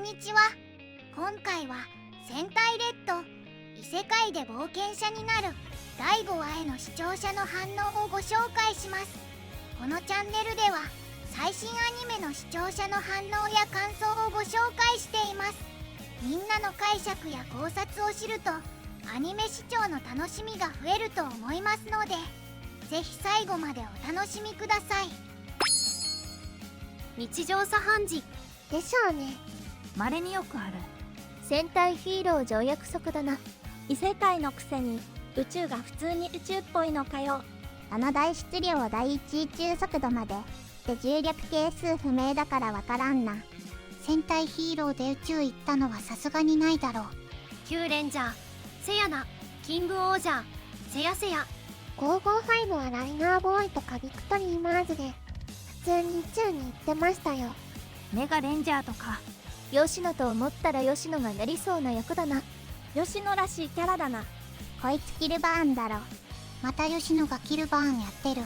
にちは。今回は戦隊レッド異世界で冒険者になる第5話への視聴者の反応をご紹介します。このチャンネルでは最新アニメの視聴者の反応や感想をご紹介しています。みんなの解釈や考察を知るとアニメ視聴の楽しみが増えると思いますので、ぜひ最後までお楽しみください。日常茶飯事でしょうね。稀によくある戦隊ヒーロー上約束だな。異世界のくせに宇宙が普通に宇宙っぽいのかよ。あの大質量を第一宇宙速度までで重力係数不明だからわからんな。戦隊ヒーローで宇宙行ったのはさすがにないだろう。キューレンジャー、セヤナ、キングオージャー、セヤセヤ。555はライナーボーイとかビクトリーマーズで普通に宇宙に行ってましたよ。メガレンジャーとか。吉野と思ったら吉野がやりそうな役だな。吉野らしいキャラだな。こいつキルバーンだろ。また吉野がキルバーンやってる。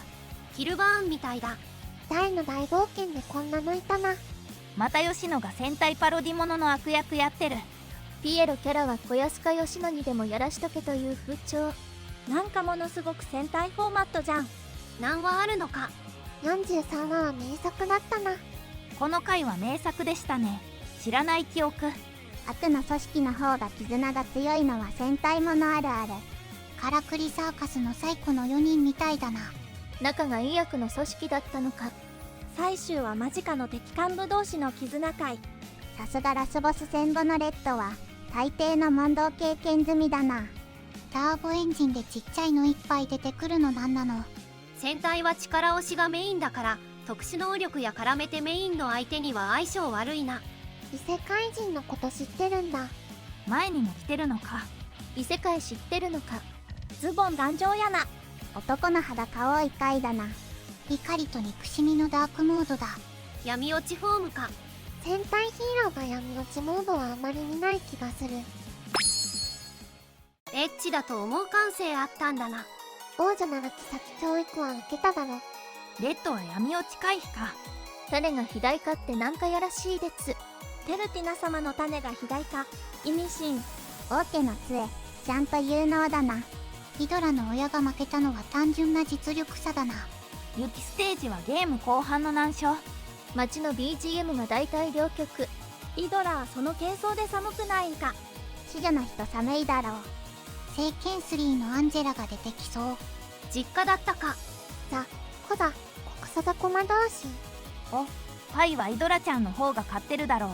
キルバーンみたいだ。大の大冒険でこんなのいたな。また吉野が戦隊パロディものの悪役やってる。ピエロキャラは小安か吉野にでもやらしとけという風潮。なんかものすごく戦隊フォーマットじゃん。何話あるのか。43話は名作だったな。この回は名作でしたね。知らない記憶。悪の組織の方が絆が強いのは戦隊ものあるある。カラクリサーカスの最古の4人みたいだな。仲がいい役の組織だったのか。最終は間近の敵幹部同士の絆会。さすがラスボス戦後のレッドは大抵の問答経験済みだな。ターボエンジンでちっちゃいのいっぱい出てくるのなんなの。戦隊は力押しがメインだから特殊能力や絡めてメインの相手には相性悪いな。異世界人のこと知ってるんだ。前にも来てるのか。異世界知ってるのか。ズボン頑丈やな。男の裸多い回だな。光と憎しみのダークモードだ。闇落ちフォームか。戦隊ヒーローが闇落ちモードはあまり見ない気がする。エッチだと思う感性あったんだな。王女なら妃教育は受けただろ。レッドは闇落ち回避か。種が肥大化ってなんかやらしいです。テルティナ様の種が肥大化。意味深。王家の杖ちゃんと有能だな。ヒドラの親が負けたのは単純な実力差だな。雪ステージはゲーム後半の難所。街の BGM が大体両曲。イドラーその軽装で寒くないんか。死女の人寒いだろう。聖剣3のアンジェラが出てきそう。実家だったか。コザ国定駒同士。お、パイはイドラちゃんの方が勝ってるだろう。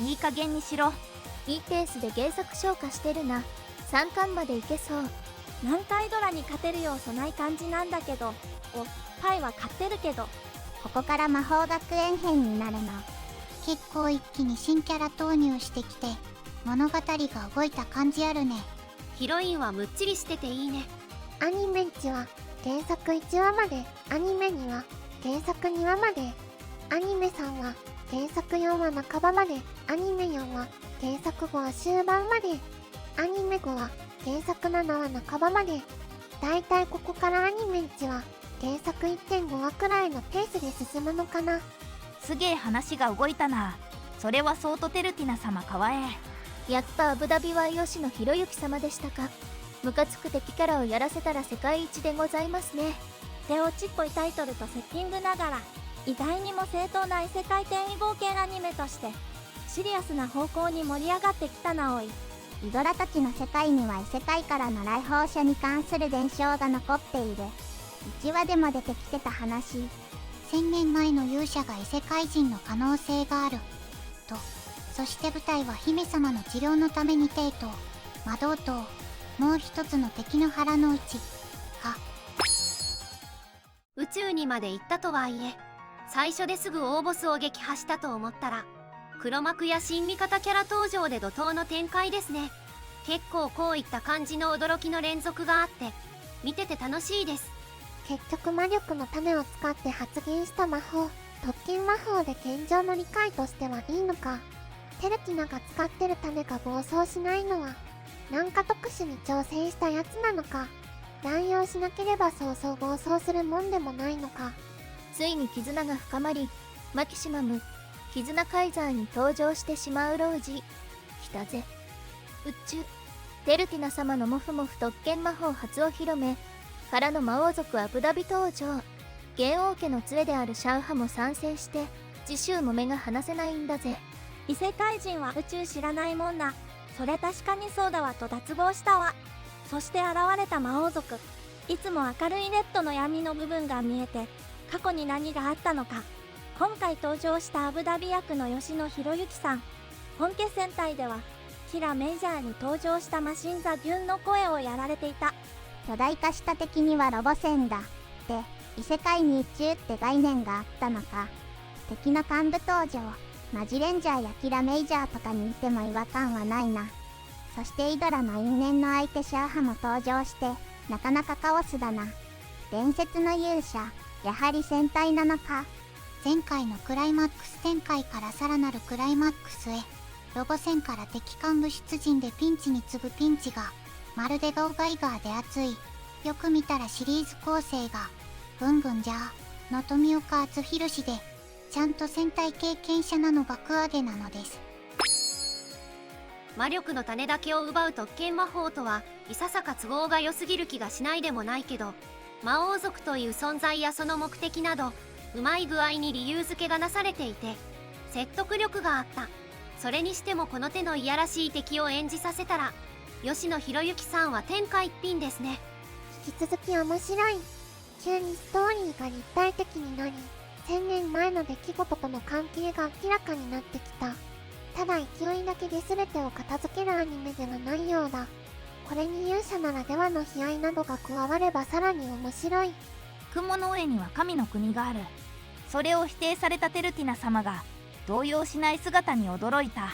いい加減にしろ。いいペースで原作消化してるな。3巻までいけそう。南海ドラに勝てる要素ない感じなんだけど。パイは勝ってるけど。ここから魔法学園編になるの。結構一気に新キャラ投入してきて物語が動いた感じあるね。ヒロインはむっちりしてていいね。アニメ1は原作1話まで、アニメ2は原作2話まで、アニメ3は原作4話半ばまで、アニメ4は原作5話終盤まで、アニメ5は原作7話半ばまで。だいたいここからアニメ1は原作 1.5 話くらいのペースで進むのかな。すげえ話が動いたな。それはソートテルティナ様かわえ。やっぱアブダビは吉野博之様でしたか。ムカつく敵キャラをやらせたら世界一でございますね。手落ちっぽいタイトルとセッティングながら意外にも正当な異世界転移冒険アニメとしてシリアスな方向に盛り上がってきたな。おい、イドラたちの世界には異世界からの来訪者に関する伝承が残っている。1話でも出てきてた話。1000年前の勇者が異世界人の可能性があると。そして舞台は姫様の治療のために帝都魔導塔、もう一つの敵の腹の内か。宇宙にまで行ったとはいえ最初ですぐ大ボスを撃破したと思ったら黒幕や新味方キャラ登場で怒涛の展開ですね。結構こういった感じの驚きの連続があって見てて楽しいです。結局魔力の種を使って発現した魔法、特権魔法で現状の理解としてはいいのか。テルティナが使ってる種が暴走しないのはなんか特殊に挑戦したやつなのか。乱用しなければそうそう暴走するもんでもないのか。ついに絆が深まり、マキシマム、絆カイザーに登場してしまう老人。来たぜ。宇宙。テルティナ様のモフモフ特権魔法初お披露目からの魔王族アブダビ登場。元王家の杖であるシャウハも参戦して、次週も目が離せないんだぜ。異世界人は宇宙知らないもんな。それ確かにそうだわと脱帽したわ。そして現れた魔王族。いつも明るいレッドの闇の部分が見えて、過去に何があったのか。今回登場したアブダビ役の吉野博之さん。本家戦隊ではキラメジャーに登場したマシン・ザ・デュンの声をやられていた。巨大化した敵にはロボ戦だって異世界に宇宙って概念があったのか。敵の幹部登場、マジレンジャーやキラメイジャーとかにいても違和感はないな。そしてイドラの因縁の相手シャーハも登場して、なかなかカオスだな。伝説の勇者、やはり戦隊なのか。前回のクライマックス展開からさらなるクライマックスへ、ロボ戦から敵幹部出陣でピンチに次ぐピンチがまるでガオガイガーで熱い。よく見たらシリーズ構成がぐんぐんじゃーの富岡敦弘氏で、ちゃんと戦隊経験者なの爆上げなのです。魔力の種だけを奪う特権魔法とはいささか都合が良すぎる気がしないでもないけど、魔王族という存在やその目的などうまい具合に理由付けがなされていて説得力があった。それにしてもこの手のいやらしい敵を演じさせたら吉野博之さんは天下一品ですね。引き続き面白い。急にストーリーが立体的になり、1000年前の出来事との関係が明らかになってきた。ただ勢いだけで全てを片付けるアニメではないようだ。これに勇者ならではの悲哀などが加わればさらに面白い。雲の上には神の国がある。それを否定されたテルティナ様が動揺しない姿に驚いた。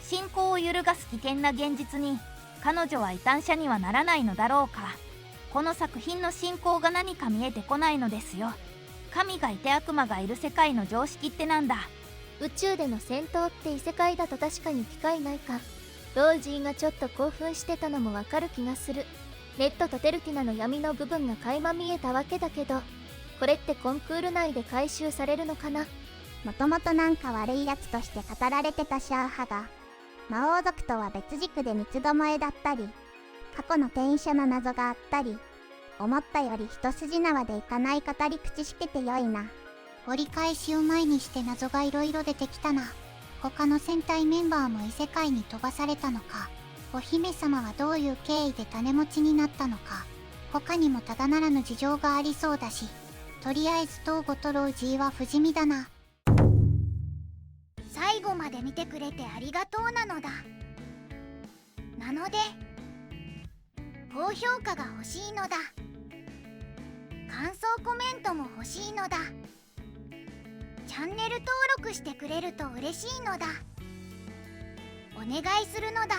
信仰を揺るがす危険な現実に彼女は異端者にはならないのだろうか。この作品の信仰が何か見えてこないのですよ。神がいて悪魔がいる世界の常識ってなんだ。宇宙での戦闘って異世界だと確かに機会ないか。ロージーがちょっと興奮してたのもわかる気がする。レッドとテルティナの闇の部分が垣間見えたわけだけど、これってコンクール内で回収されるのかな。もともとなんか悪いやつとして語られてたシャーハが、魔王族とは別軸で三つどもえだったり、過去の転移者の謎があったり、思ったより一筋縄でいかない語り口しててよいな。折り返しを前にして謎がいろいろ出てきたな。他の戦隊メンバーも異世界に飛ばされたのか、お姫様はどういう経緯で種持ちになったのか、他にもただならぬ事情がありそうだし、とりあえず東郷とロージーは不死身だな。最後まで見てくれてありがとうなのだ。なので高評価が欲しいのだ。感想コメントも欲しいのだ。チャンネル登録してくれると嬉しいのだ。お願いするのだ。